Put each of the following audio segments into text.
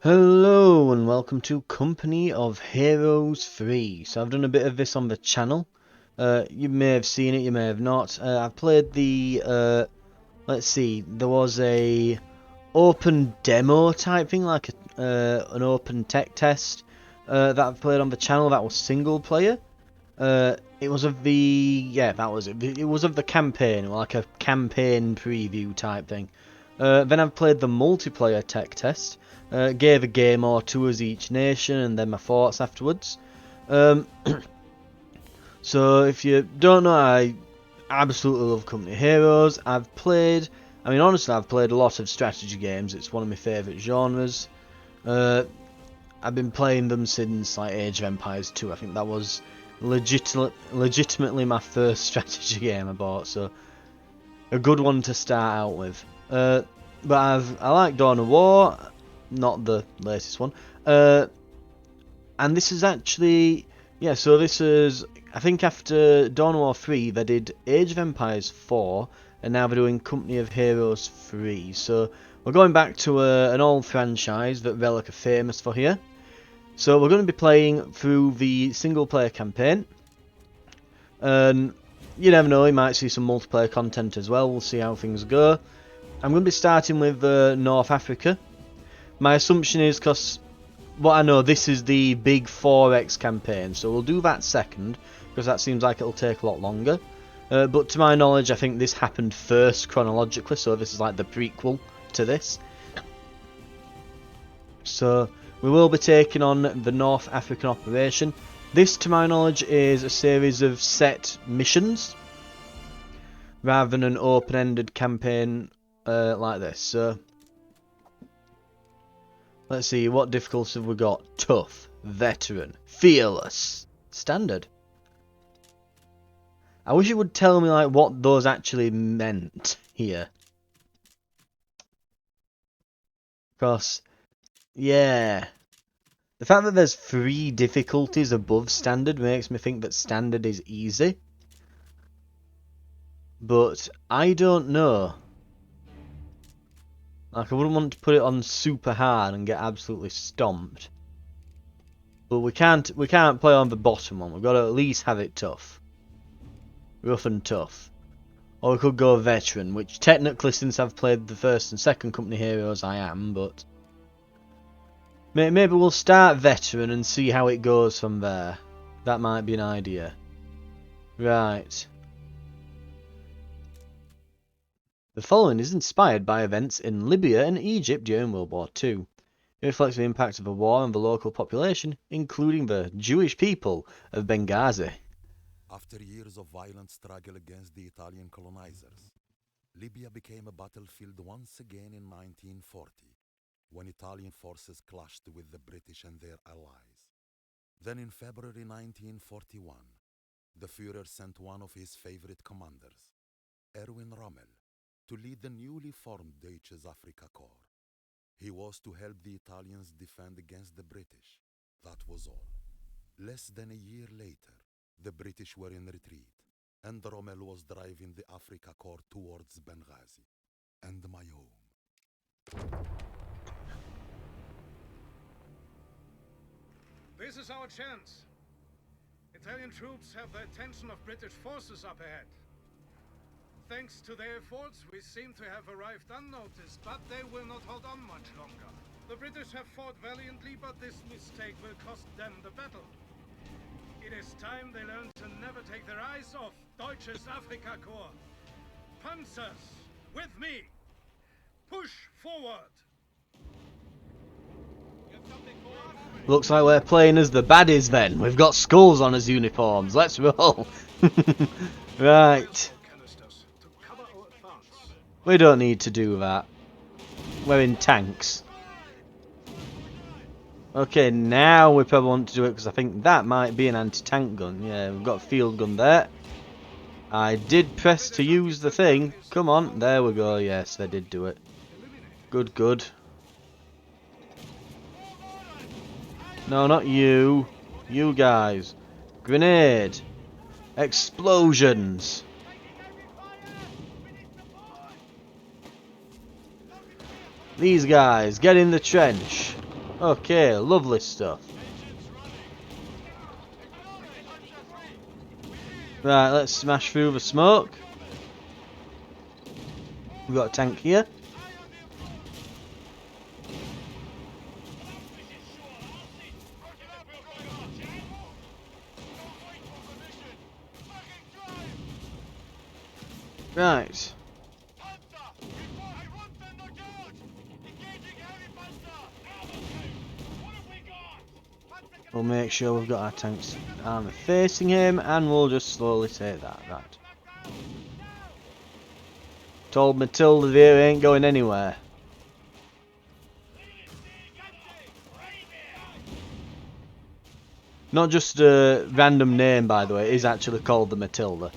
Hello and welcome to Company of Heroes 3. So I've done a bit of this on the channel. You may have seen it, you may have not. I've played the, let's see, there was a open demo type thing, like an open tech test that I've played on the channel that was single player. It was of the, yeah, that was it. It was of the campaign, like a campaign preview type thing. Then I've played the multiplayer tech test. Gave a game or two as each nation, and then my thoughts afterwards. Um, so if you don't know, I absolutely love Company Heroes. I mean honestly, I've played a lot of strategy games. It's one of my favourite genres. I've been playing them since like Age of Empires 2. I think that was legitimately my first strategy game I bought. So a good one to start out with. But I like Dawn of War, not the latest one. And this is actually, yeah. So this is, I think after Dawn of War 3, they did Age of Empires 4, and now they're doing Company of Heroes 3. So we're going back to an old franchise that Relic are famous for here. So we're going to be playing through the single player campaign. And you never know, you might see some multiplayer content as well. We'll see how things go. I'm going to be starting with North Africa. My assumption is, because what I know, this is the big 4X campaign, so we'll do that second, because that seems like it'll take a lot longer. But to my knowledge, I think this happened first chronologically, so this is like the prequel to this. So we will be taking on the North African operation. This, to my knowledge, is a series of set missions, rather than an open-ended campaign like this. So let's see, what difficulties have we got? Tough, veteran, fearless, standard. I wish it would tell me like what those actually meant here. Because, yeah, the fact that there's 3 difficulties above standard makes me think that standard is easy. But I don't know. Like, I wouldn't want to put it on super hard and get absolutely stomped. But we can't play on the bottom one. We've got to at least have it tough. Rough and tough. Or we could go veteran, which technically, since I've played the first and second Company Heroes, I am, but maybe we'll start veteran and see how it goes from there. That might be an idea. Right. The following is inspired by events in Libya and Egypt during World War II. It reflects the impact of the war on the local population, including the Jewish people of Benghazi. After years of violent struggle against the Italian colonizers, Libya became a battlefield once again in 1940, when Italian forces clashed with the British and their allies. Then in February 1941, the Führer sent one of his favorite commanders, Erwin Rommel, to lead the newly formed Deutsches Afrika Korps. He was to help the Italians defend against the British. That was all. Less than a year later, the British were in retreat, and Rommel was driving the Afrika Korps towards Benghazi and my home. This is our chance. Italian troops have the attention of British forces up ahead. Thanks to their efforts, we seem to have arrived unnoticed, but they will not hold on much longer. The British have fought valiantly, but this mistake will cost them the battle. It is time they learn to never take their eyes off Deutsches Afrika Korps. Panzers, with me! Push forward! Looks like we're playing as the baddies then. We've got skulls on as uniforms. Let's roll. Right. We don't need to do that. We're in tanks. Okay, now we probably want to do it because I think that might be an anti-tank gun. Yeah, we've got a field gun there. I did press to use the thing. Come on, there we go. Yes, they did do it. Good, good. No, not you. You guys. Grenade. Explosions. These guys, get in the trench. Okay, lovely stuff. Right, let's smash through the smoke. We've got a tank here. Right. We'll make sure we've got our tanks armour facing him, and we'll just slowly take that. Right. Told Matilda there ain't going anywhere. Not just a random name, by the way, it is actually called the Matilda.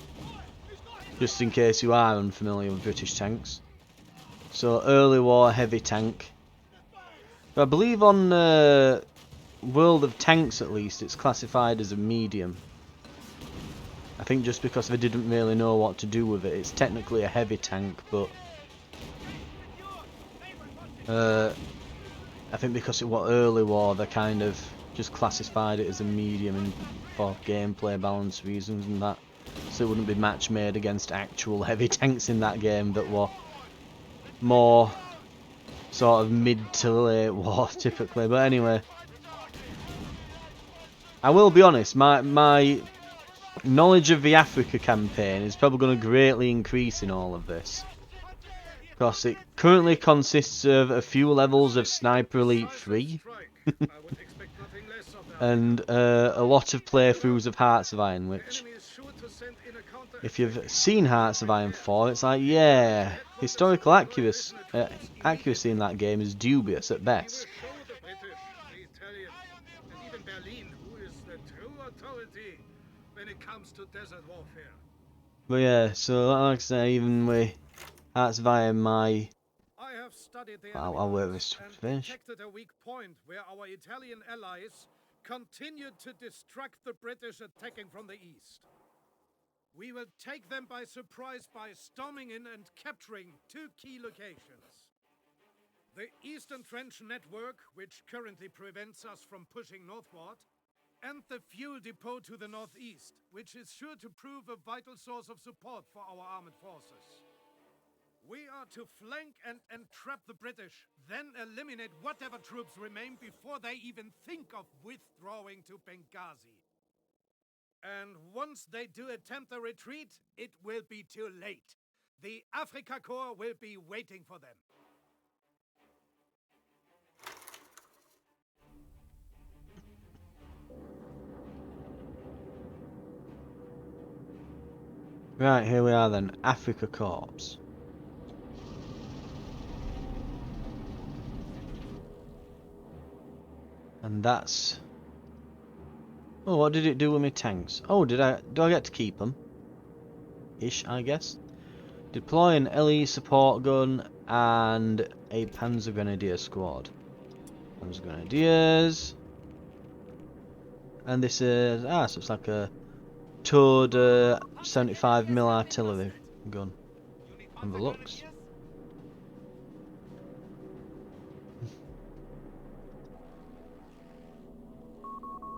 Just in case you are unfamiliar with British tanks. So, early war heavy tank. But I believe on World of Tanks at least, it's classified as a medium. I think just because they didn't really know what to do with it. It's technically a heavy tank, but I think because it was early war, they kind of just classified it as a medium for gameplay balance reasons and that. So it wouldn't be match made against actual heavy tanks in that game that were more sort of mid to late war typically. But anyway, I will be honest, my knowledge of the Africa campaign is probably going to greatly increase in all of this. Because it currently consists of a few levels of Sniper Elite 3 and a lot of playthroughs of Hearts of Iron, which, if you've seen Hearts of Iron 4, it's like, yeah, historical accuracy in that game is dubious at best. But yeah, so like I say, even with Hearts of Iron, I'll wait for this to finish. Detected a weak point where our Italian allies continued to distract the British attacking from the east. We will take them by surprise by storming in and capturing two key locations. The Eastern Trench Network, which currently prevents us from pushing northward, and the fuel depot to the northeast, which is sure to prove a vital source of support for our armed forces. We are to flank and entrap the British, then eliminate whatever troops remain before they even think of withdrawing to Benghazi. And once they do attempt a retreat, it will be too late. The Afrika Korps will be waiting for them. Right, here we are then, Afrika Korps. And that's... Oh, what did it do with my tanks? Oh, do I get to keep them? Ish, I guess. Deploy an LE support gun and a Panzer Grenadier squad. Panzer Grenadiers. And this is... so it's like a towed 75mm artillery gun. And the looks.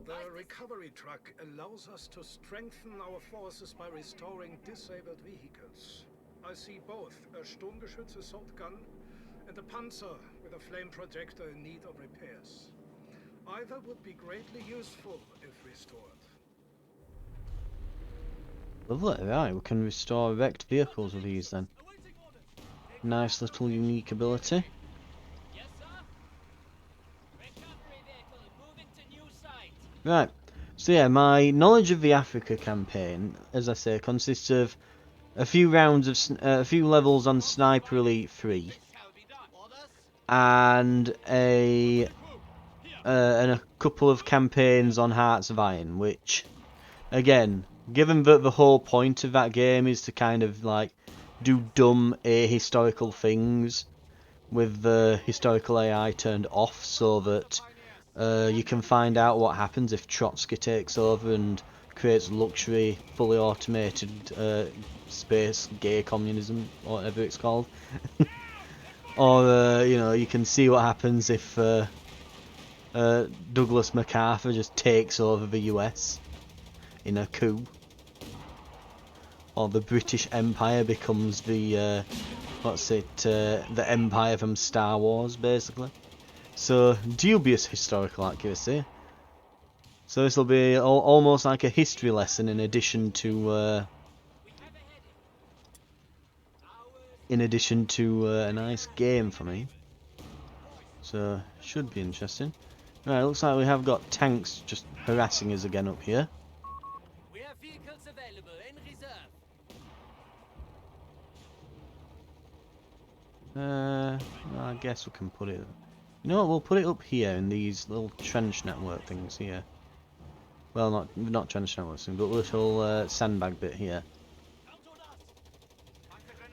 The recovery truck allows us to strengthen our forces by restoring disabled vehicles. I see both a Sturmgeschütz assault gun and a Panzer with a flame projector in need of repairs. Either would be greatly useful if restored. Lovely, right, we can restore wrecked vehicles with these then. Nice little unique ability. Right, so yeah, my knowledge of the Africa campaign, as I say, consists of a few rounds of a few levels on Sniper Elite 3 and a couple of campaigns on Hearts of Iron, which, again, given that the whole point of that game is to kind of like do dumb ahistorical things with the historical AI turned off so that you can find out what happens if Trotsky takes over and creates luxury, fully automated space gay communism, or whatever it's called. Or, you know, you can see what happens if Douglas MacArthur just takes over the US in a coup, or the British Empire becomes the the Empire from Star Wars, basically. So dubious historical accuracy. So this will be almost like a history lesson in addition to a nice game for me. So should be interesting. Right, looks like we have got tanks just harassing us again up here. We have vehicles available in reserve. I guess we can put it. You know what? We'll put it up here in these little trench network things here. Well, not trench network things, but little sandbag bit here.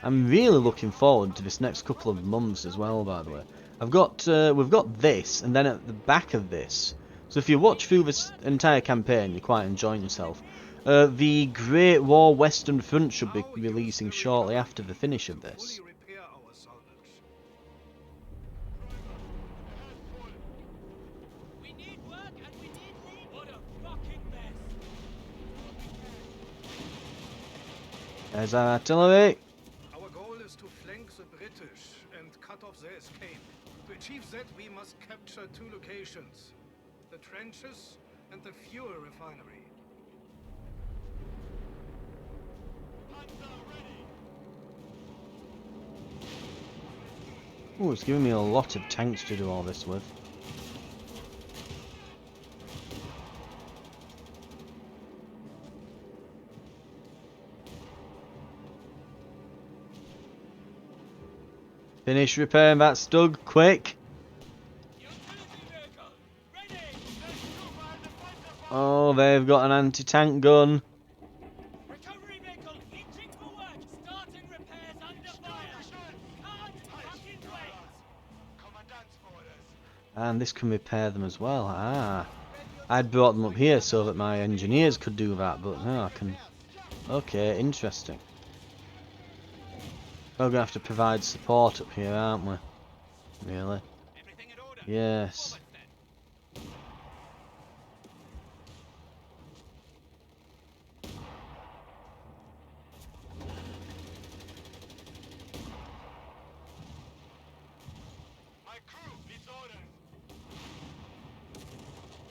I'm really looking forward to this next couple of months as well. By the way, we've got this, and then at the back of this. So if you watch through this entire campaign, you're quite enjoying yourself. The Great War Western Front should be releasing shortly after the finish of this. There's our artillery. Our goal is to flank the British and cut off their escape. To achieve that, we must capture two locations: the trenches and the fuel refinery. Oh, it's giving me a lot of tanks to do all this with. Finish repairing that Stug, quick! Oh, they've got an anti-tank gun. Recovery vehicle hitching for work. Starting repairs under fire. Can't fucking wait. And this can repair them as well. Ah, I'd brought them up here so that my engineers could do that, but no, I can. Okay, interesting. We're gonna have to provide support up here, aren't we? Really? Yes. My crew needs orders.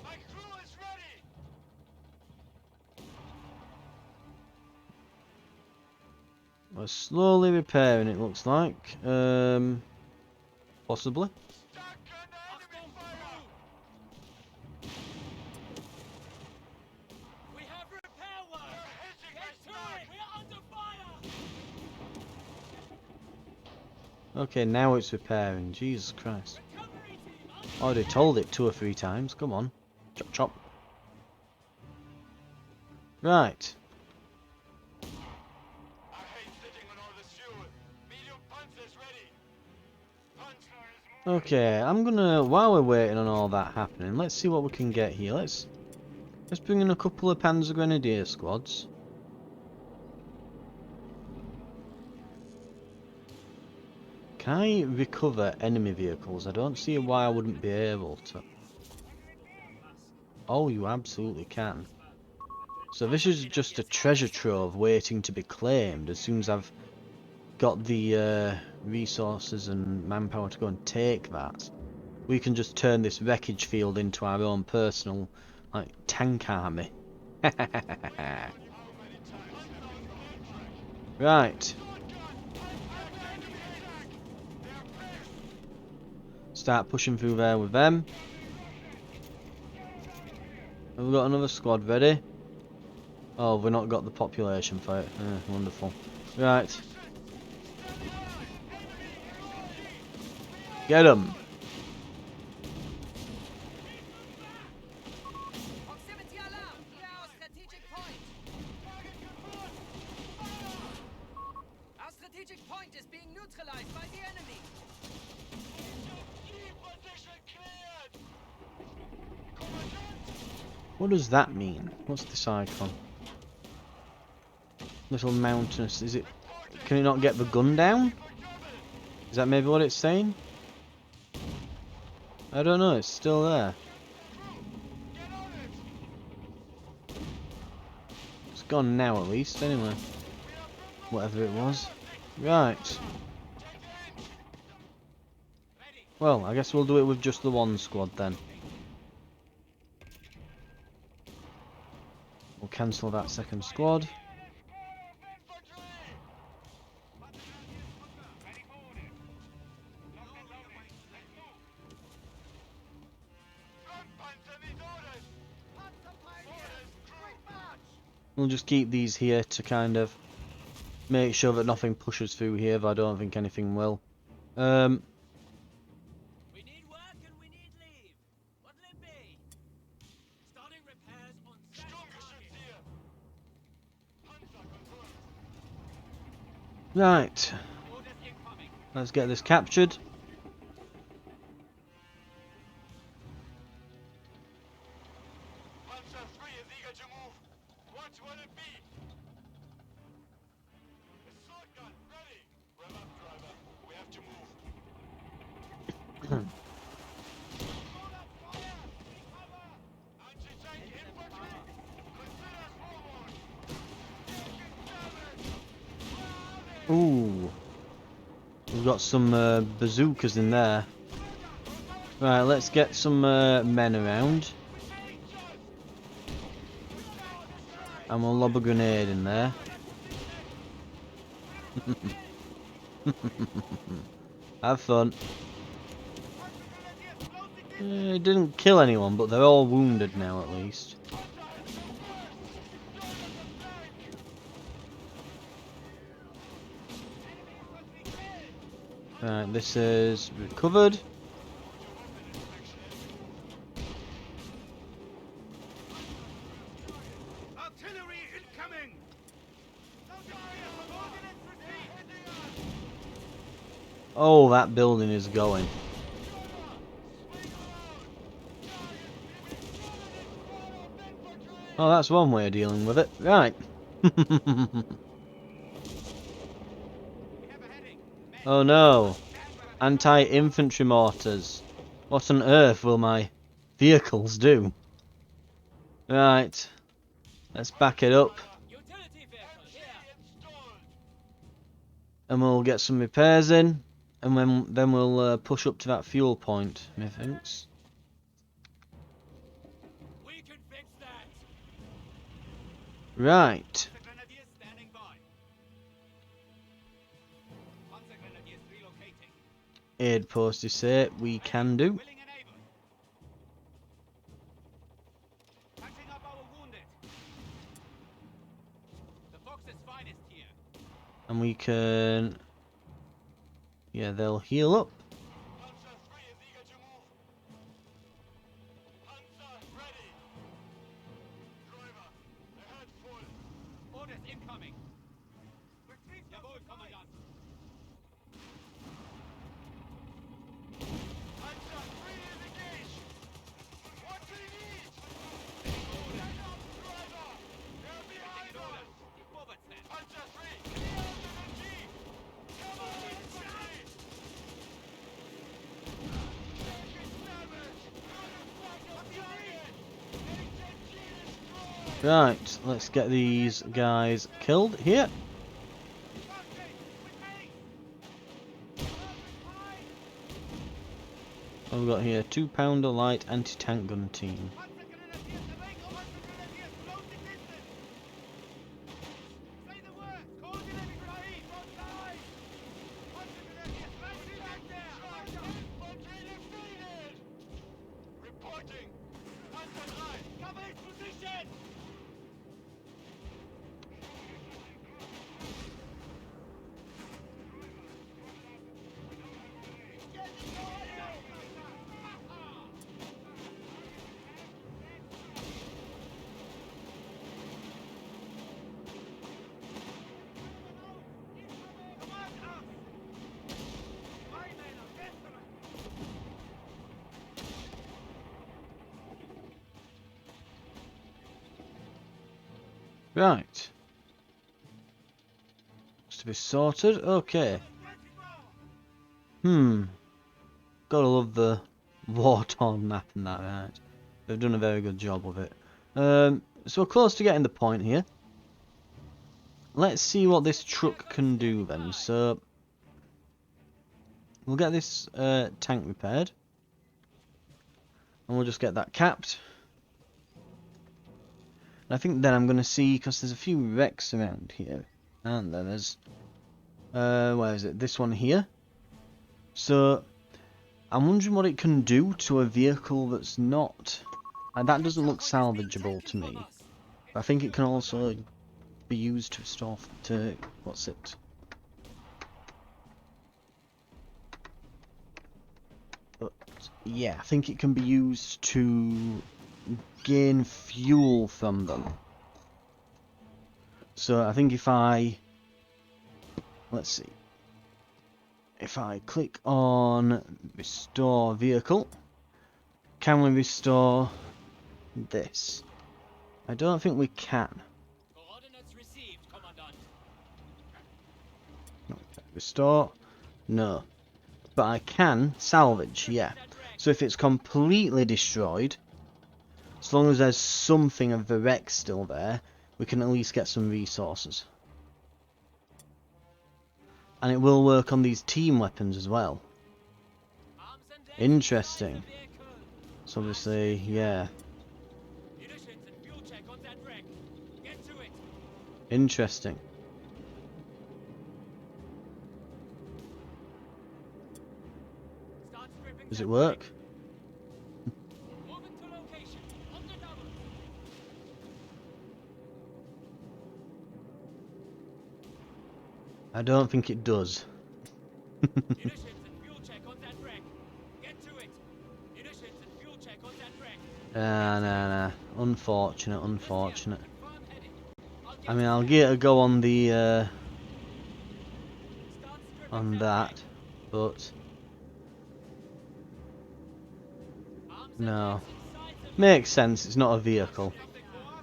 My crew is ready. We're slowly repairing, it looks like. Possibly. We have repair work. Get to it. We are under fire. Okay, now it's repairing. Jesus Christ. Recovery team. Already told it 2 or 3 times. Come on. Chop chop. Right. I hate sitting on all this fuel. Medium Panzer's ready. Panzer is moving. Okay, I'm gonna, while we're waiting on all that happening, let's see what we can get here. Let's bring in a couple of Panzer Grenadier squads. Can I recover enemy vehicles? I don't see why I wouldn't be able to. Oh, you absolutely can. So this is just a treasure trove waiting to be claimed as soon as I've got the resources and manpower to go and take that. We can just turn this wreckage field into our own personal, like, tank army. Right. Start pushing through there with them. Have we got another squad ready? Oh, we've not got the population for it. Wonderful. Right. Get 'em. Proximity alarm. Near our strategic point. Our strategic point is being neutralized by the enemy. What does that mean? What's this icon? Little mountainous. Is it? Can it not get the gun down? Is that maybe what it's saying? I don't know. It's still there. gone now at least, anyway. Whatever it was. Right. Well, I guess we'll do it with just the one squad then. We'll cancel that second squad. We'll just keep these here to kind of make sure that nothing pushes through here, but I don't think anything will. We need work and we need leave. What'll it be? Starting repairs on Right. orders incoming. Let's get this captured. Panzer 3 is eager to move. What will it be? Assault gun, ready. Rev up, driver. We have to move. Anti-tank infantry. Consider forward. Ooh. We've got some bazookas in there. Right, let's get some men around. And we'll lob a grenade in there. Have fun. It didn't kill anyone, but they're all wounded now at least. Right, this is recovered. Artillery incoming! Oh, that building is going. Oh, that's one way of dealing with it. Right. Oh no. Anti-infantry mortars. What on earth will my vehicles do? Right. Let's back it up. Utility vehicle here. And we'll get some repairs in. And then we'll push up to that fuel point, methinks. We can fix that. Right. Grenadiers standing by. Panzer Grenadiers relocating. Aid post is say we can do. Willing and able. Patching up our wounded. The Fox's finest here. And we can... Yeah, they'll heal up. Panzer 3 is eager to move. Panzer ready. Driver, ahead full. Orders incoming. Jawohl, Kommandant. Panzer 3 is engaged. What do you need? Stand up, driver. They're behind us. Vorwärts then. Panzer 3, clear of the machine. Come on, infantry. Right, let's get these guys killed here. What have we got here? 2-pounder light anti-tank gun team. Reporting. Panzer 3, cover its position. Right. It's to be sorted. Okay. Gotta love the war-torn map and that, right. They've done a very good job of it. So we're close to getting the point here. let's see what this truck can do then. So we'll get this tank repaired, and we'll just get that capped. And I think then I'm going to see, because there's a few wrecks around here, and then there's where is it? This one here. So I'm wondering what it can do to a vehicle that's not. That doesn't look salvageable to me. But I think it can also be used to restore to what's it? But yeah, I think it can be used to gain fuel from them. So I think if I let's see. If I click on restore vehicle, can we restore this? I don't think we can. Coordinates received, Commandant. Restore? No. But I can salvage, yeah. So if it's completely destroyed, as long as there's something of the wreck still there, we can at least get some resources. And it will work on these team weapons as well. Arms and legs Interesting. inside the vehicle. So obviously, yeah. Munitions and fuel check on that wreck. Get to it. Interesting. Start stripping Does that it work? wreck. Moving to location. On the double. I don't think it does. Munitions and fuel check on that wreck. Get to it. Munitions and fuel check on that wreck. Nah. Unfortunate, unfortunate. Confirm heading. I'll get I mean, to I'll that. get a go on the Start stripping on that that, but wreck. Arms and no. legs inside the Makes sense. It's not a vehicle.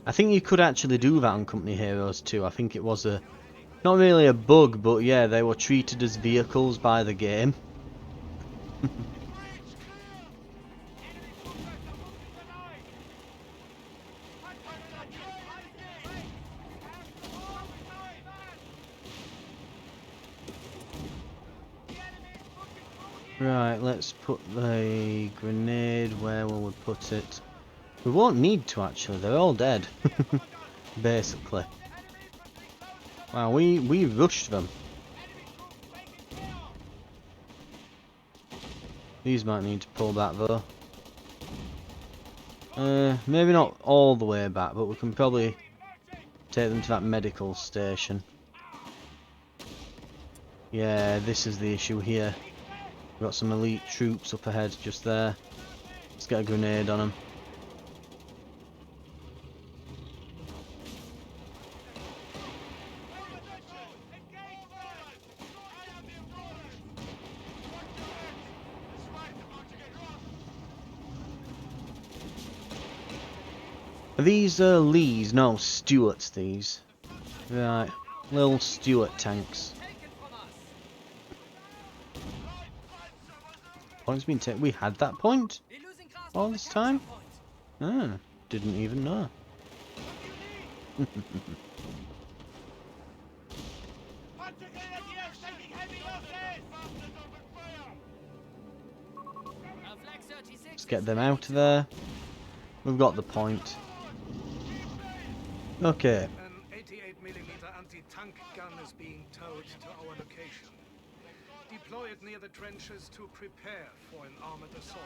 I think you could actually do that on Company Heroes too. I think it was a not really a bug, but yeah, they were treated as vehicles by the game. Bridge clear! Enemy forces are moving the line! Contact that train again! Have all behind that! The enemy is pushing through here! Right, let's put the grenade. Where will we put it? We won't need to actually. They're all dead, basically. Wow, we rushed them. These might need to pull back though. Maybe not all the way back, but we can probably take them to that medical station. Yeah, this is the issue here. We've got some elite troops up ahead just there. Let's get a grenade on them. Are these Lees? No, Stuarts these. Right, little Stuart tanks. Point's been taken. We had that point We're losing grasp all of the this capture time? point. Ah, didn't even know. Flag 36 Let's get them out of there. We've got the point. Okay. An 88mm anti-tank gun is being towed to our location. Deploy it near the trenches to prepare for an armored assault.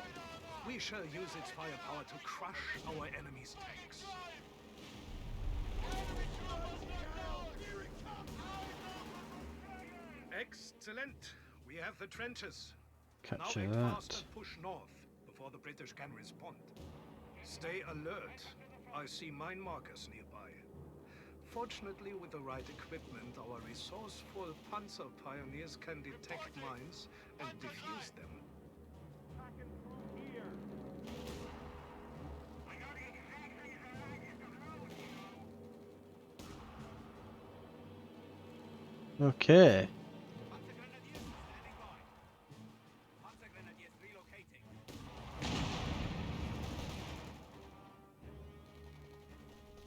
We shall use its firepower to crush our enemy's tanks. Excellent. We have the trenches. Capture Now act fast that. and push north before the British can respond. Stay alert. I see mine markers nearby. Fortunately, with the right equipment, our resourceful Panzer pioneers can detect mines and defuse them. Okay. Panzer Grenadiers standing by. Panzer Grenadiers relocating.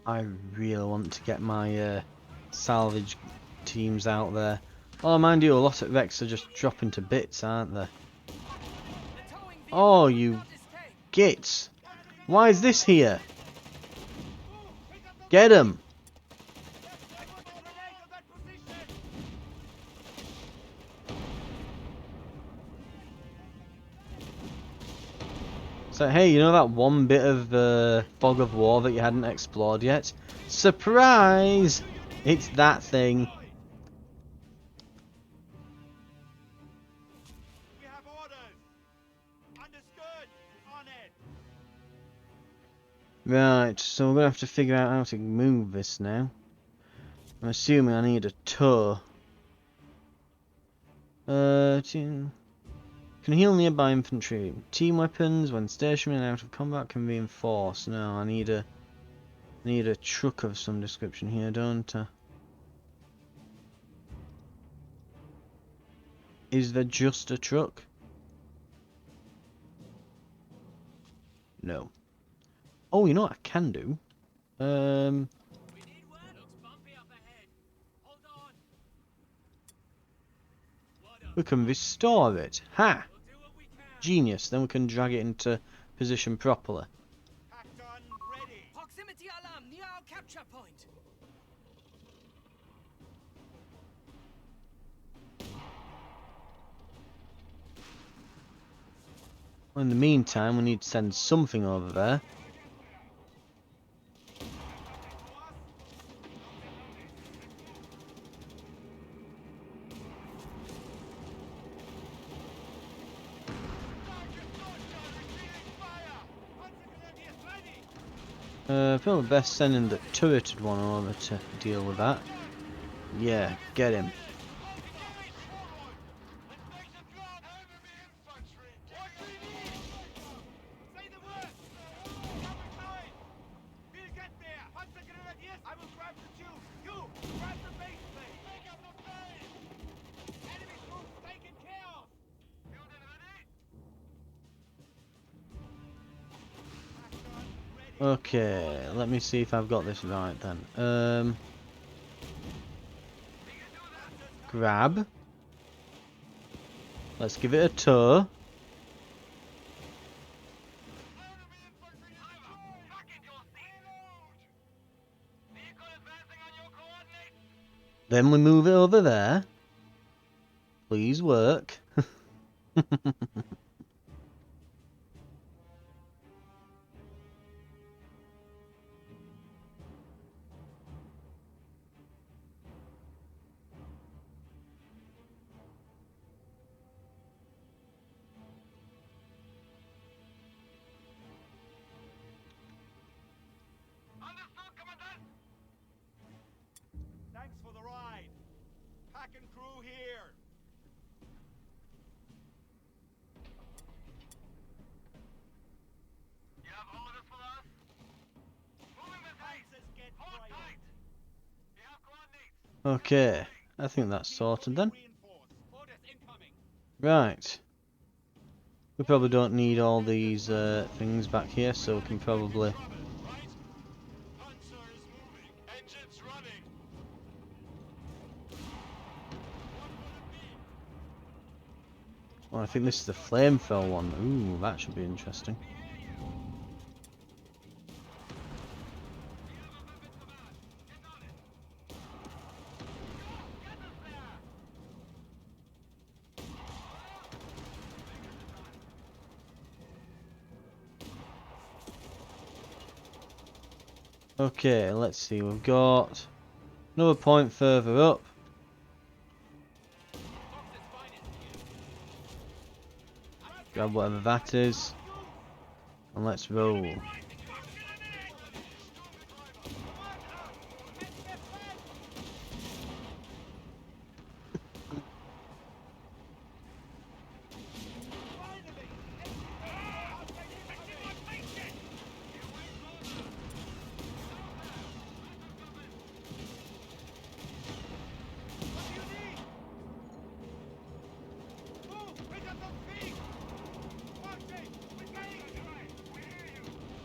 I really want to get my salvage teams out there. Oh, mind you, a lot of wrecks are just dropping to bits, aren't they? The towing vehicle Oh, will you not escape. gits! Why is this here? Get him! So hey, you know that one bit of fog of war that you hadn't explored yet? Surprise! It's that thing. We have orders. Understood. On it. Right, so we're gonna have to figure out how to move this now. I'm assuming I need a tow. Can heal nearby infantry. Team weapons when stationary and out of combat can reinforce. No, I need a truck of some description here, don't I? Is there just a truck? No. Oh, you know what I can do? We need work. Looks bumpy up ahead. Hold on. What up? We can restore it. Ha! We'll do what we can. Genius. Then we can drag it into position properly. Pack gun ready. Proximity alarm near our capture point. In the meantime, we need to send something over there. Probably best sending the turreted one over to deal with that. Yeah, get him. Say the word. Number 9. We'll get there. Panzer Grenadiers. I will grab the tube. You grab the base plate. Take up the base. Enemy troops taken care of. Building ready. Pack gun ready. Okay, let me see if I've got this right then. Grab. Let's give it a tow. Enemy infantry destroyed. Back in your seat. Vehicle advancing on your coordinates. Then we move it over there. Please work. Understood, Commandant. Thanks for the ride. Pack and crew here. You have orders for us? Moving with haste. Hold tight. You have coordinates. Okay, I think that's sorted then. Reinforced. Orders incoming. Right. We probably don't need all these things back here, so we can probably... Right? Panzer is moving. Engines running. What will it be? Oh, I think this is the flamethrower one. Ooh, that should be interesting. Okay, let's see. We've got another point further up. Fox's finest here. Grab whatever that is. And let's roll.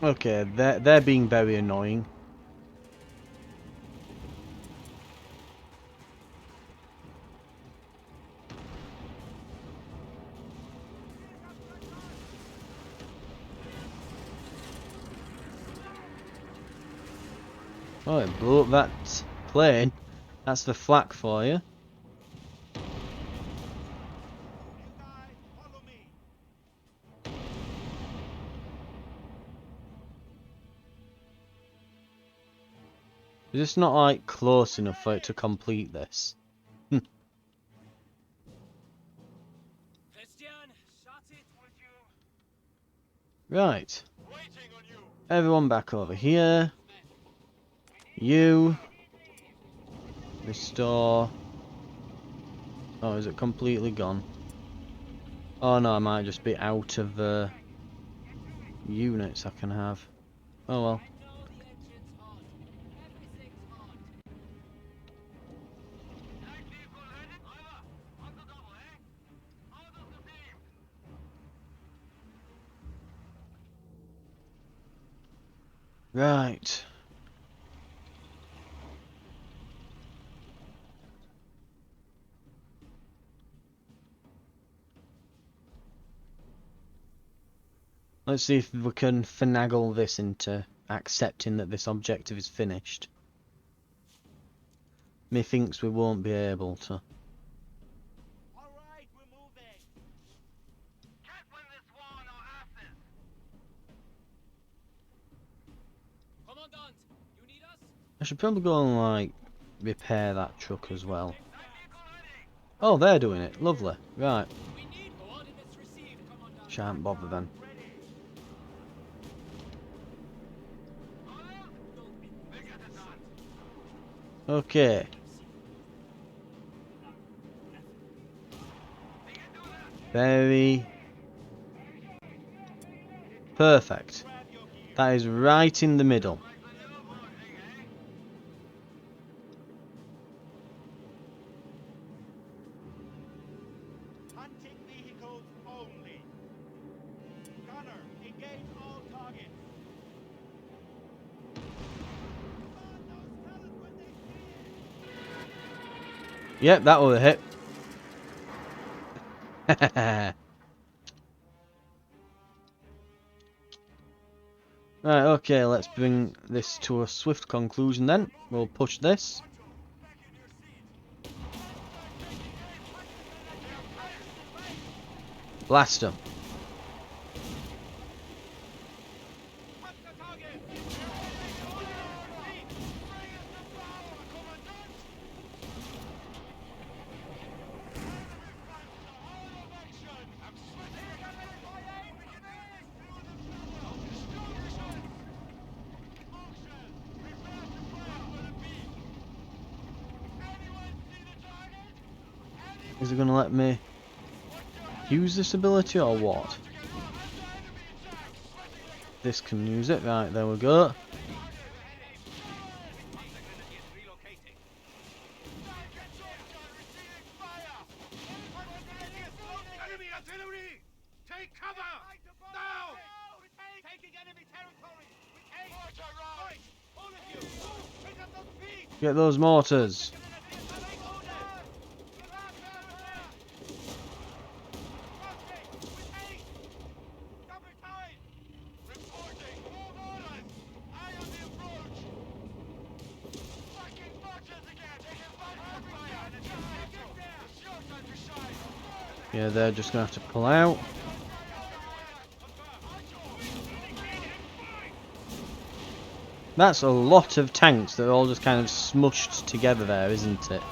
Okay, they're being very annoying. Oh, it blew up that plane. That's the flak for you. You guys, follow me. Is this not like close enough for it to complete this? Christian, shut it. Right. Waiting on you. Everyone back over here. You. Restore. Oh, is it completely gone? Oh no, I might just be out of units I can have. Oh well. I know the engine's hot. Everything's hot. Light vehicle ready? Over. On the double, eh? Out of the beam. Right. Let's see if we can finagle this into accepting that this objective is finished. Methinks we won't be able to. All right, we're moving. Can't win this war on our asses. Commandant, you need us? I should probably go and like repair that truck as well. Light vehicle ready. Oh, they're doing it. Lovely. Right. We need coordinates received, Commandant. Shan't bother then. Ready. They get it done. Okay. Very perfect. Grab your gear. That is right in the middle. Like the little boarding, eh? Hunting vehicles only. Gunner, engage all targets. Come on, those fellas when they see it. Yep, that was a hit. Right, okay, let's bring this to a swift conclusion then. We'll push this. Blast them. What's the target? Bring us the power, Commandant! All of action! I'm sweating! Marshal, prepare to fire for the beam! Anyone see the target? Is it going to let me use this ability or what? This can use it. Right, there we go. Enemy artillery! Take cover! Now! Taking enemy territory! We take mortar right! All of you! Pick up those feet! Get those mortars. Yeah, they're just going to have to pull out. That's a lot of tanks that are all just kind of smushed together there, isn't it?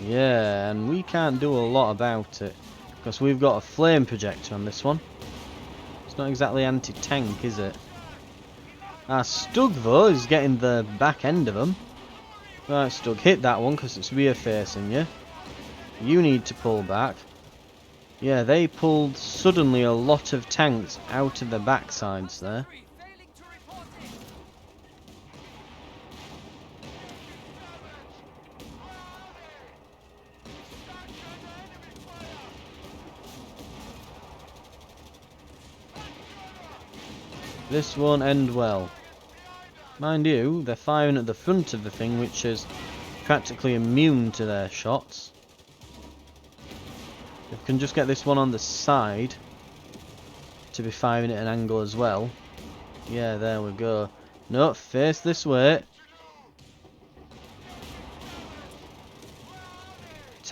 Yeah, and we can't do a lot about it. Because we've got a flame projector on this one. It's not exactly anti-tank, is it? Our Stug, though, is getting the back end of them. Right, Stug, hit that one because it's rear facing you. You need to pull back. Yeah, they pulled suddenly a lot of tanks out of the backsides there. Failing to report it. This won't end well. Mind you, they're firing at the front of the thing, which is practically immune to their shots. If we can just get this one on the side to be firing at an angle as well. Yeah, there we go. No, face this way.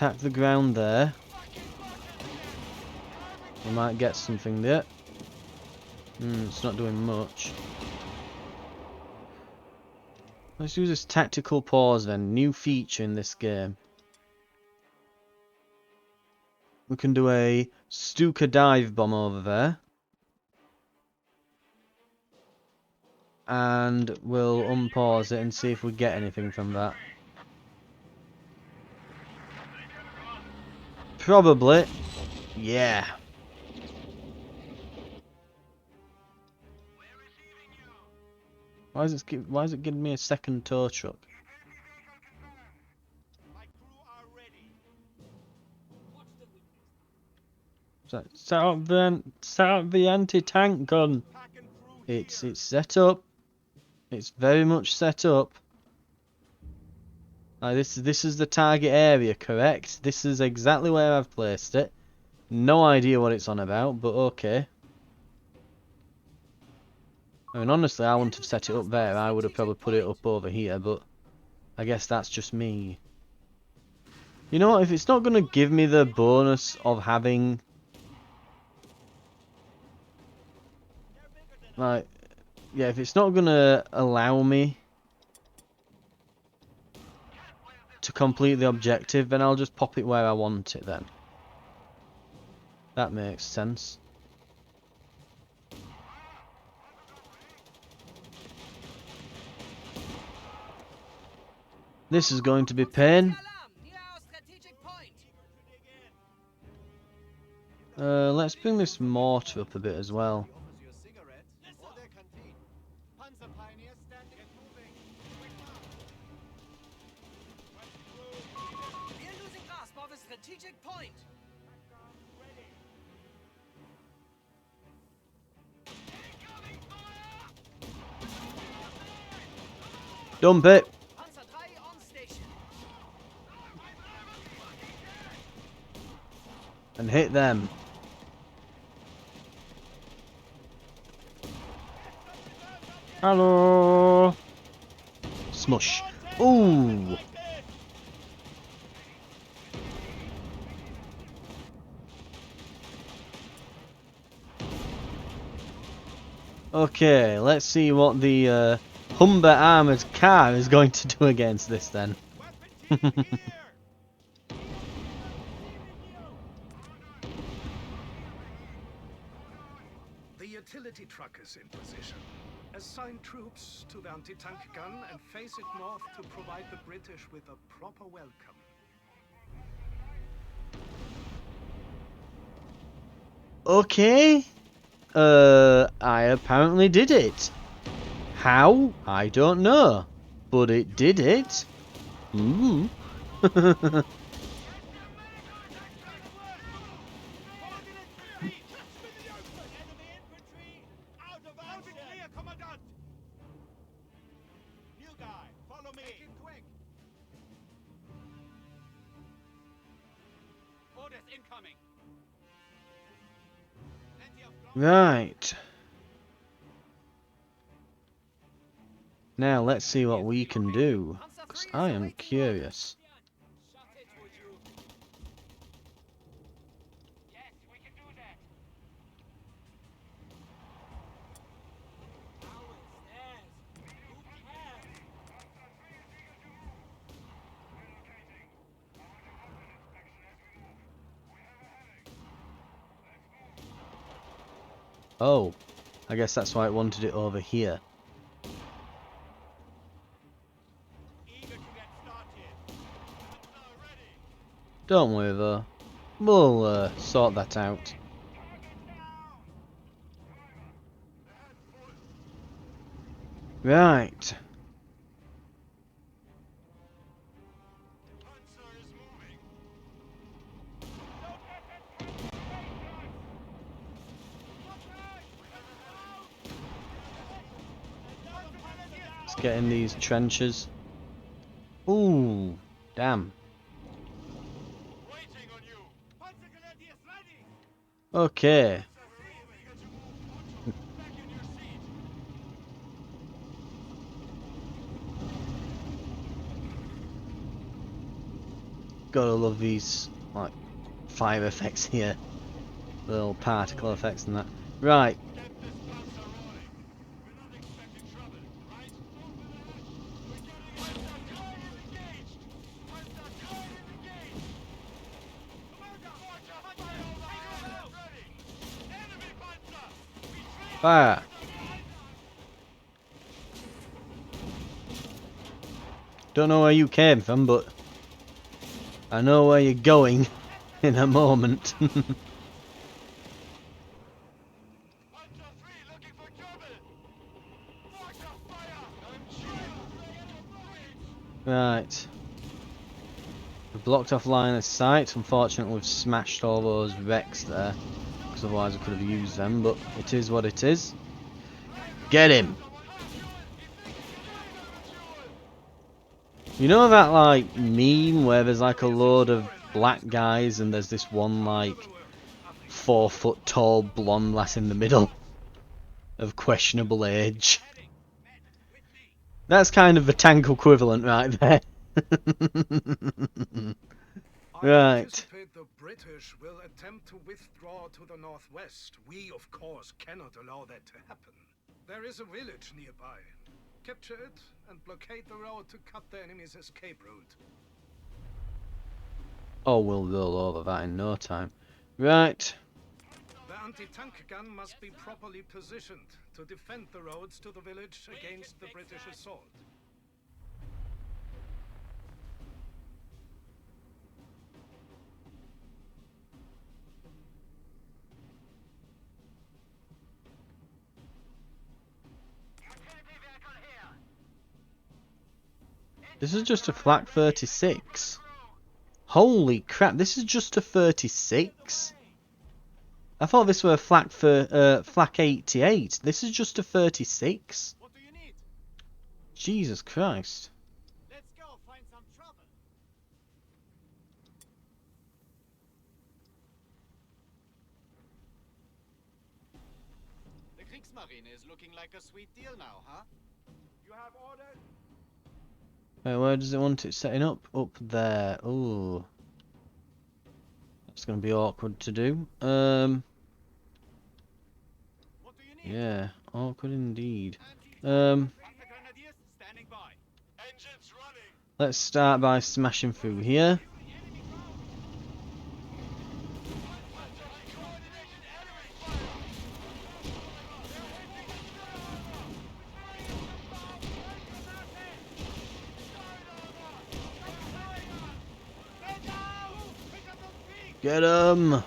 attack the ground there. We might get something there. It's not doing much. Let's use this tactical pause then. New feature in this game. We can do a Stuka dive bomb over there. And we'll unpause it and see if we get anything from that. Probably. Yeah. Why is it giving me a second tow truck? My crew are ready. Set up the anti-tank gun. Pack and crew It's set up. It's very much set up. This is the target area, correct? This is exactly where I've placed it. No idea what it's on about, but okay. I mean, honestly, I wouldn't have set it up there. I would have probably put it up over here, but I guess that's just me. You know what? If it's not going to give me the bonus of having... Like, yeah, if it's not going to allow me to complete the objective, then I'll just pop it where I want it then. That makes sense. This is going to be pain. Let's bring this mortar up a bit as well. We're losing grasp of a strategic point. Dump it. Panzer 3 on station. And hit them. Hello. Smush. Ooh. Okay, let's see what the Humber armoured car is going to do against this then. Weapon team here. The utility truck is in position. Assign troops to the anti-tank gun and face it north to provide the British with a proper welcome. Okay. I apparently did it. How? I don't know. But it did it. Ooh. Coordinate retreat. With the open. Enemy infantry out of action. Clear, Commandant. New guy, follow me. Make it quick. Orders incoming. Plenty of ground. Right. Now let's see what we can do. Because I am curious. Shut it, would you? Yes, we can do that. Ours, theirs. Who cares? Oh. I guess that's why it wanted it over here. Eager to get started. Ready. Don't worry though. We'll sort that out. Right. Let's get in these trenches. Ooh, damn. Waiting on you. Panzergrenadiers ready. Okay. Back in your seat. Gotta love these like fire effects here, little particle effects and that. Right. Get this panzer rolling. We're not expecting trouble, right? We're getting Panzer Klein is engaged! Panzer Klein is engaged! Commander! Panzer overhead! Ready! Enemy Panzer! We train Fire. Don't know where you came from, but I know where you're going in a moment. Panzer 3 looking for trouble! Mortar fire! Right. We've blocked off line of sight. Unfortunately, we've smashed all those wrecks there, because otherwise I could have used them, but it is what it is. Get him! You know that like meme where there's like a load of black guys and there's this one like 4 foot tall blonde lass in the middle of questionable age? That's kind of the tank equivalent right there. I Right. anticipate the British will attempt to withdraw to the northwest. We, of course, cannot allow that to happen. There is a village nearby. Capture it and blockade the road to cut the enemy's escape route. Oh, we'll roll over that in no time. Right. The anti-tank gun must be properly positioned to defend the roads to the village against the British assault. This is just a flak 36. Holy crap, this is just a 36? I thought this were a flak for flak 88. This is just a 36? What do you need? Jesus Christ. Let's go find some trouble. The Kriegsmarine is looking like a sweet deal now, huh? You have orders? Where does it want it setting up? Up there. Ooh. That's going to be awkward to do. What do you need? Yeah, awkward indeed. Panzer Grenadiers standing by. Engines running. Let's start by smashing through here. Coordination enemy fire. Get 'em!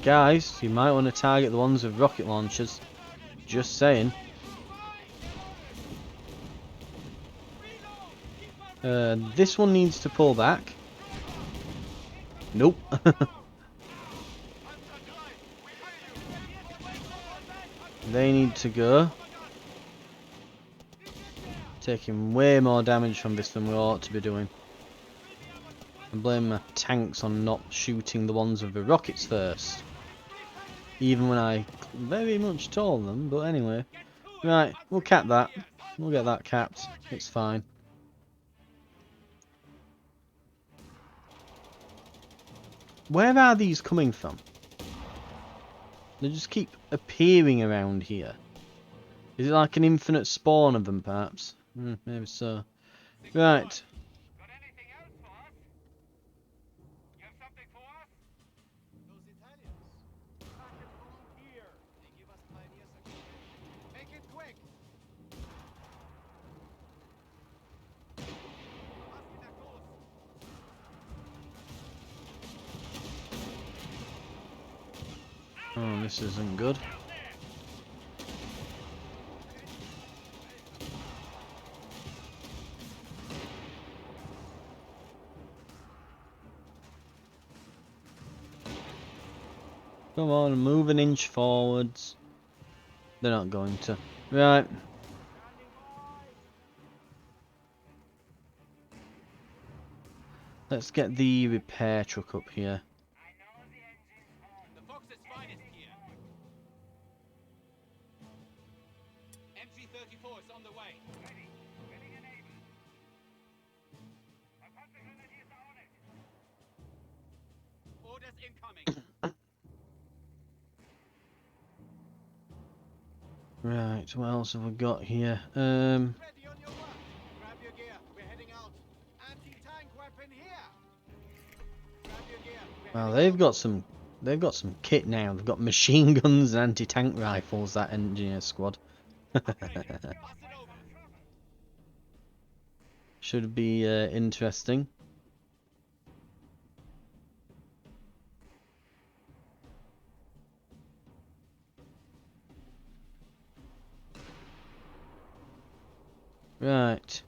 Guys, you might want to target the ones with rocket launchers. Just saying. This one needs to pull back. Nope. They need to go. Taking way more damage from this than we ought to be doing. I blame my tanks on not shooting the ones with the rockets first. Even when I very much told them, but anyway. Right, we'll cap that. We'll get that capped. It's fine. Where are these coming from? They just keep appearing around here. Is it like an infinite spawn of them, perhaps? Maybe so. Right. Got anything else for us? You have something for us? Those Italians. Packet bomb here. They give us pioneers again. Make it quick. Oh, this isn't good. Come on, move an inch forwards. They're not going to. Right. Let's get the repair truck up here. The Orders incoming. Right, what else have we got here? Ready on your mark. Grab your gear. We're heading out. Anti-tank weapon here. Grab your gear. We're Well, heading out. they've got some kit now. They've got machine guns and anti-tank rifles, that engineer squad. Pass it over. Should be interesting. Right.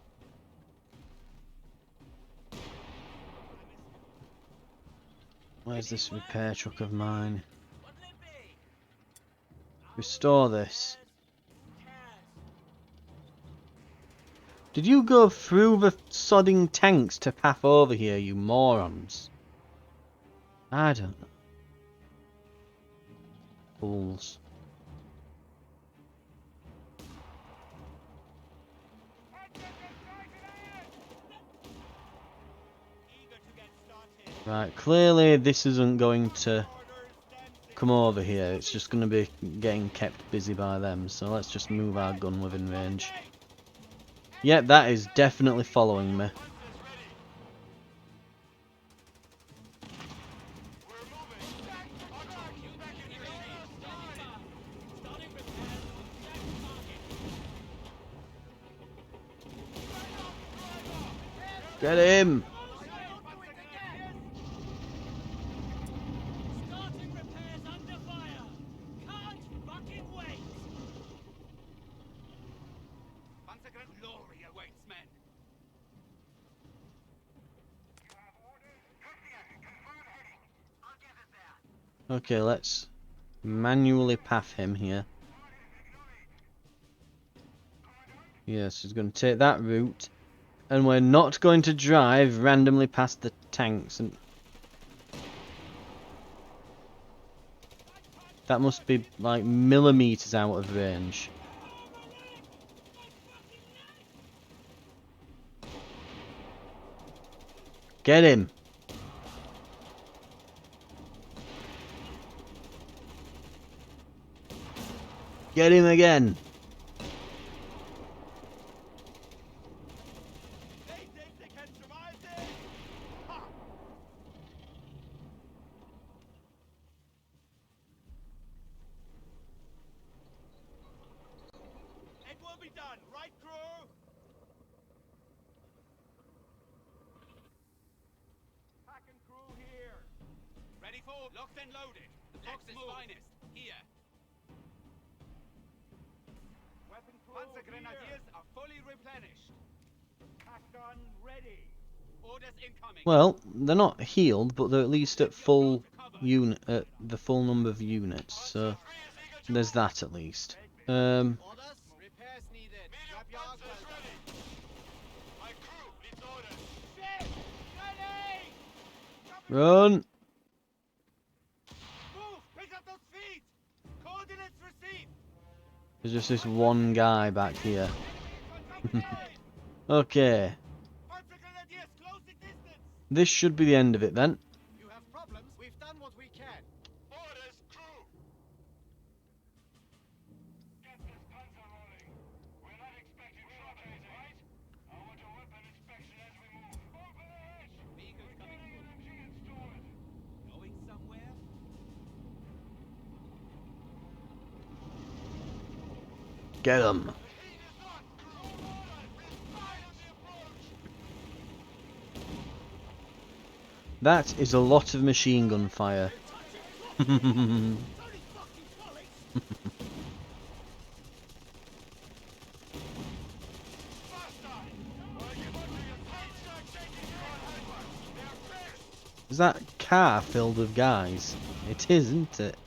Where's this repair truck of mine? What'll it be? Restore this. Did you go through the sodding tanks to path over here, you morons? I don't know. Fools. Eager to get started. Right, clearly this isn't going to come over here. It's just going to be getting kept busy by them. So let's just move our gun within range. Yep, that is definitely following me. Starting repairs on check target. Get him! Starting repairs under fire. Can't fucking wait. Panzergrenadier glory awaits, men. Okay, let's manually path him here. Yes, he's going to take that route. And we're not going to drive randomly past the tanks. And that must be like millimeters out of range. Get him! Get him again! They think they can survive this? Ha! It will be done, right, crew? Pack and crew here. Ready for locked and loaded. The Texas finest here. Weapon crew Panzergrenadiers are fully replenished. Pack gun ready. Orders incoming. Well, they're not healed, but they're at least at full unit, at the full number of units. So there's that at least. Orders? Repairs needed. Grab your arc welder. My crew needs orders. Shit! Ready! Run! Move! Pick up those feet! Coordinates received! There's just this one guy back here. Enemy contact Okay, Panzergrenadiers, closing distance! this should be the end of it then. You have problems? We've done what we can. Orders, crew. Get this panzer rolling. We're not expecting trouble, right? I want a weapon inspection as we move. Open the hatch! Vehicles We're coming getting through. energy installed. Going somewhere? Get him! Heat is on! All orders! We're spying on the approach! That is a lot of machine gun fire. Is that car filled with guys? It is, isn't it?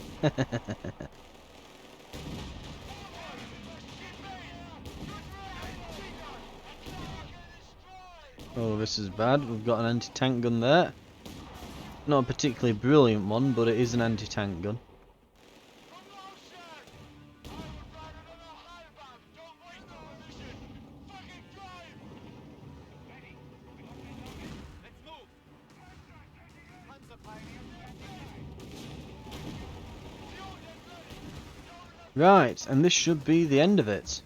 Oh, this is bad. We've got an anti-tank gun there. Not a particularly brilliant one, but it is an anti-tank gun. Let's move. Panzer Pioneer. Right, and this should be the end of it.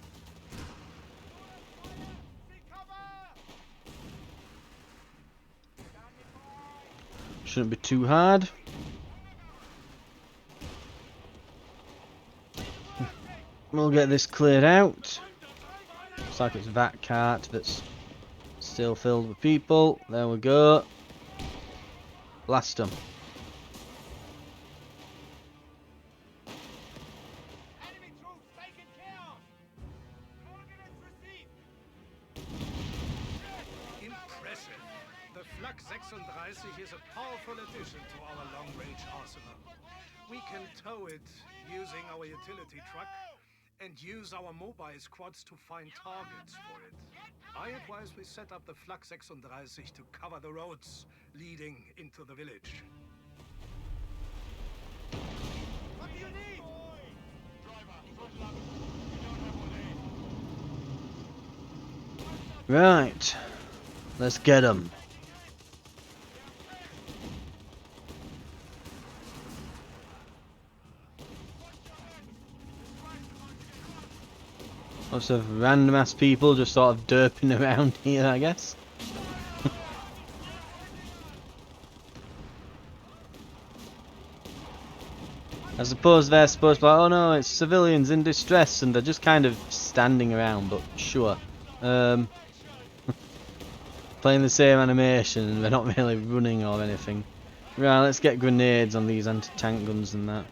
Shouldn't be too hard. We'll get this cleared out. Looks like it's that cart that's still filled with people. There we go. Blast them. Enemy troops taken care of. Coordinates received. Impressive. The Flak 36 is a powerful addition to our long-range arsenal. We can tow it using our utility truck and use our mobile squads to find targets for it. I advise we set up the Flak 36 to cover the roads leading into the village. What do you need? Driver, good luck. We don't have one aid. Right. Let's get them. Lots of random ass people just sort of derping around here, I guess. I suppose they're supposed to be like, oh no, it's civilians in distress, and they're just kind of standing around, but sure. Playing the same animation, and they're not really running or anything. Right, let's get grenades on these anti-tank guns and that.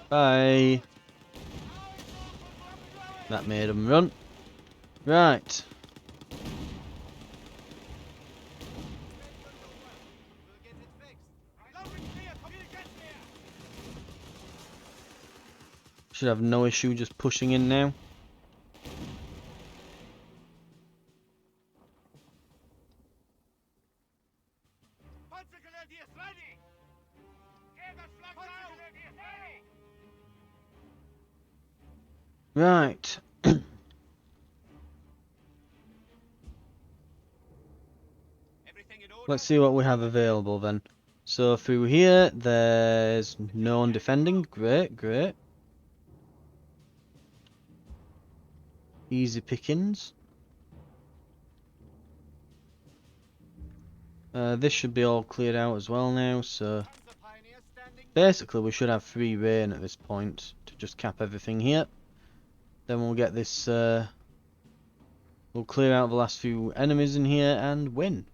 Bye. That made them run. Right. We'll get it fixed. Loading clear. We'll get there. Should have no issue just pushing in now. Panzergrenadiers ready. Jägerflak Panzergrenadiers ready. Right. Everything in order. Let's see what we have available then. So through here, there's no one defending. Great, great. Easy pickings. This should be all cleared out as well now, so Panzer pioneers standing. basically we should have free reign at this point to just cap everything here. Then we'll get this, we'll clear out the last few enemies in here and win.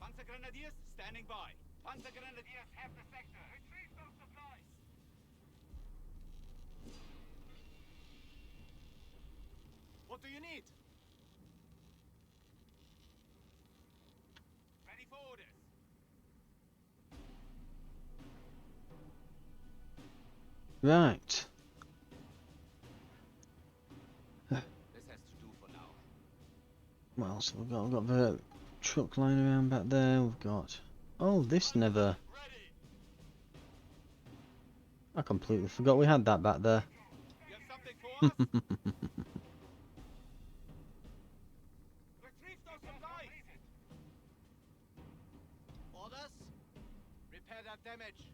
Panzergrenadiers standing by. Panzergrenadiers have the sector. Retrieve those supplies. What do you need? Ready for orders. Right. This has to do for now. What else have we got? We've got the truck lying around back there. We've got... Oh, this never... I completely forgot we had that back there. You have something for us? Retrieve those supplies. Orders. Repair that damage.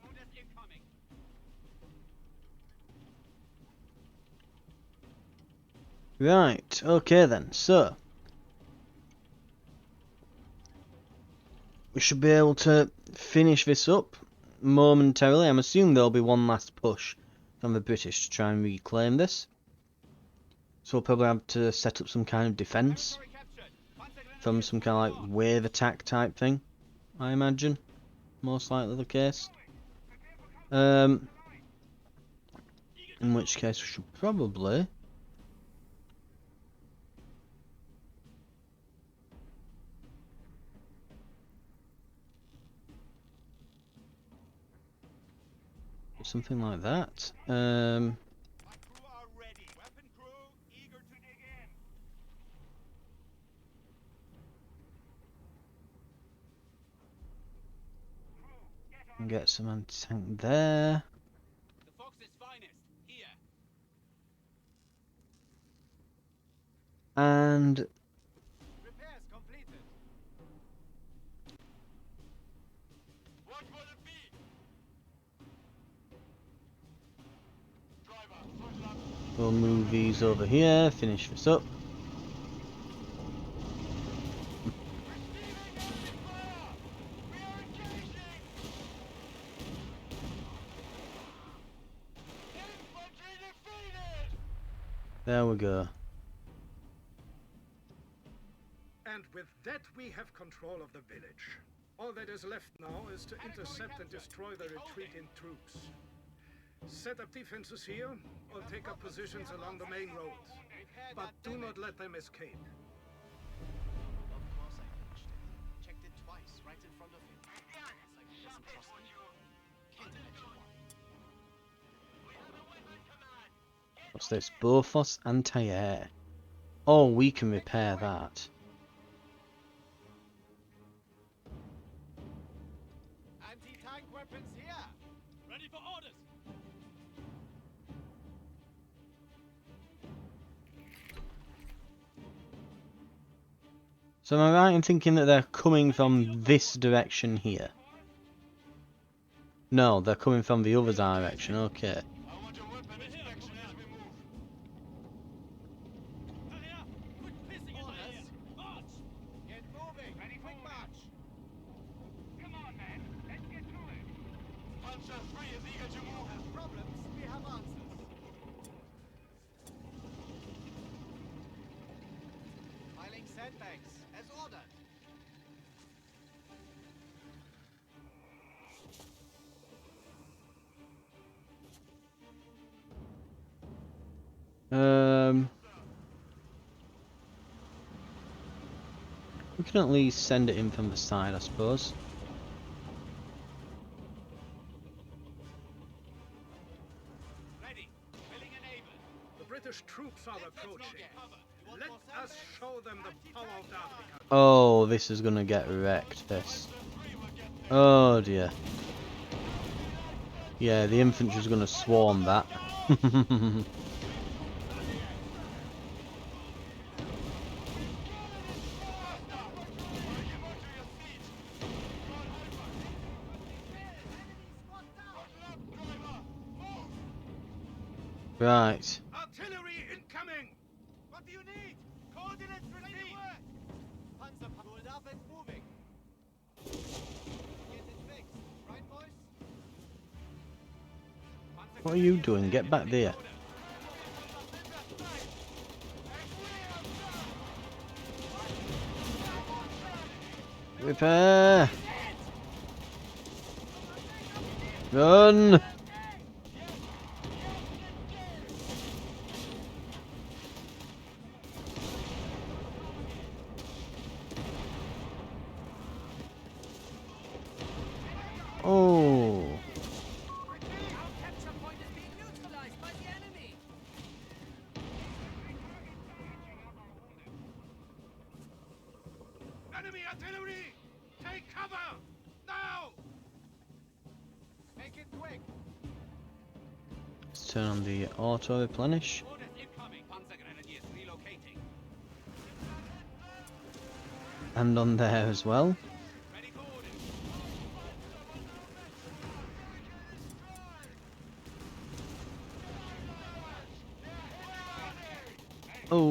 Orders incoming. Right, okay then, so we should be able to finish this up momentarily. I'm assuming there'll be one last push from the British to try and reclaim this. So we'll probably have to set up some kind of defence Territory captured. Panzergrenadiers from some kind of like wave attack type thing, I imagine. Most likely the case. In which case we should probably... something like that. My crew are ready. Weapon crew eager to dig in. And get some anti-tank there. The Fox's finest. Here. And Repairs completed. What will it be? Driver, throttle up. we'll move these over here, finish this up. Receiving enemy fire! We are engaging! Infantry defeated! There we go. And with that, we have control of the village. All that is left now is to intercept and destroy the retreating troops. Set up defenses here, or take up positions along the main road. But do not let them escape. Of course I finished it. Checked it twice, right in front of him. It's like he doesn't trust me. Can't imagine why. What's this? Bofors anti-air. Oh, we can repair that. Anti-tank weapons here. Ready for orders. So am I right in thinking that they're coming from this direction here? No, they're coming from the other direction, okay. I want a weapon inspection as we move. Hurry up! Quit pissing in my ear! March! Get moving. Quick march. Come on, man. Let's get to it. Panzer III is eager to move. Have problems? We have answers. Piling sandbags, as ordered. We can at least send it in from the side, I suppose. Ready. Filling enabled. The British troops are approaching. You want Let more us sandbags? show them the power of Africa. Oh, this is gonna get wrecked, this. Oh dear. Yeah, the infantry's gonna swarm that. Right. Artillery incoming! What do you need? Coordinates received. Panzer pulled up and moving. Get it fixed, right, boys? What are you doing? Get back there. Repair! Run! Oh! Our capture point is being neutralized by the enemy. Enemy artillery! Take cover! Now! Make it quick. Let's turn on the auto replenish. Orders incoming. Panzer Grenadiers relocating. And on there as well. Ready for orders. Oh!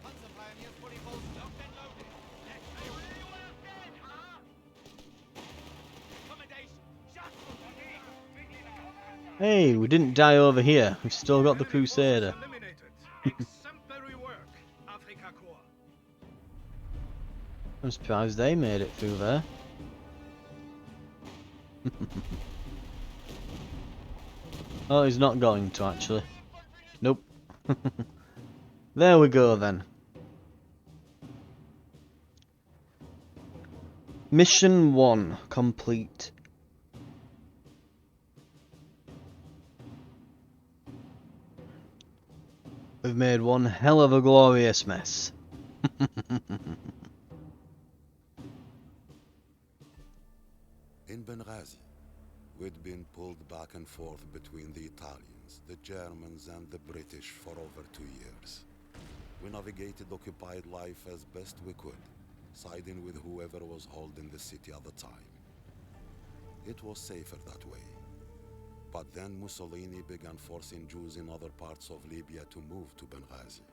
Panzer pioneers fully bolstered. Locked and loaded. Accommodation. Shot. Hey, we didn't die over here. We've still got the Enemy forces Crusader. eliminated. Exemplary work, Afrika Korps. I'm surprised they made it through there. Oh, he's not going to actually. Nope. There we go then. Mission 1 complete. We've made one hell of a glorious mess. We'd been pulled back and forth between the Italians, the Germans, and the British for over 2 years. We navigated occupied life as best we could, siding with whoever was holding the city at the time. It was safer that way. But then Mussolini began forcing Jews in other parts of Libya to move to Benghazi.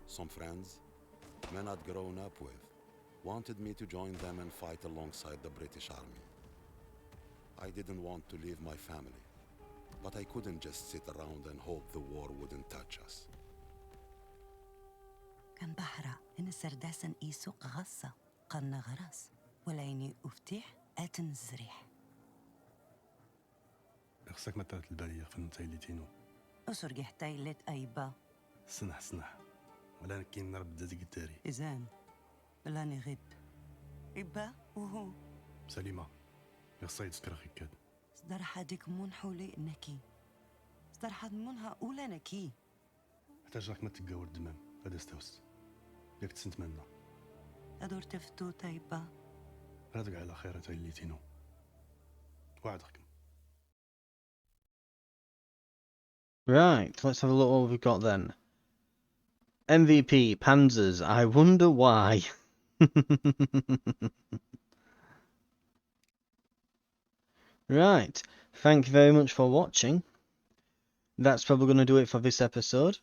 Some friends, men I'd grown up with, wanted me to join them and fight alongside the British Army. I didn't want to leave my family, but I couldn't just sit around and hope the war wouldn't touch us. كان بحرة إن سرداسن إيسوق غصة قلنا غرس وليني أفتيح آتن الزريح خصك ما تعرف البالية فن تايليتينو أسر جحتايلت أيبا سنح ولا كاين نرب دازك التاري إزان لاني غيب إبا وهو سليمة يخصي تسكر خيكاد صدر حدك مون حولي نكي صدر حد منها أولى نكي احتاج راك ما تقاور الدمام هذا استوس ياك تسنتمنى أدور تفتو تايبا رادك على خير تايليتينو وعدك. Right, let's have a look what we've got then. MVP, Panzers, I wonder why. Right, thank you very much for watching. That's probably going to do it for this episode.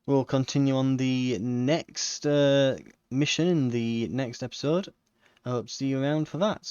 We'll continue on the next mission in the next episode. I hope to see you around for that.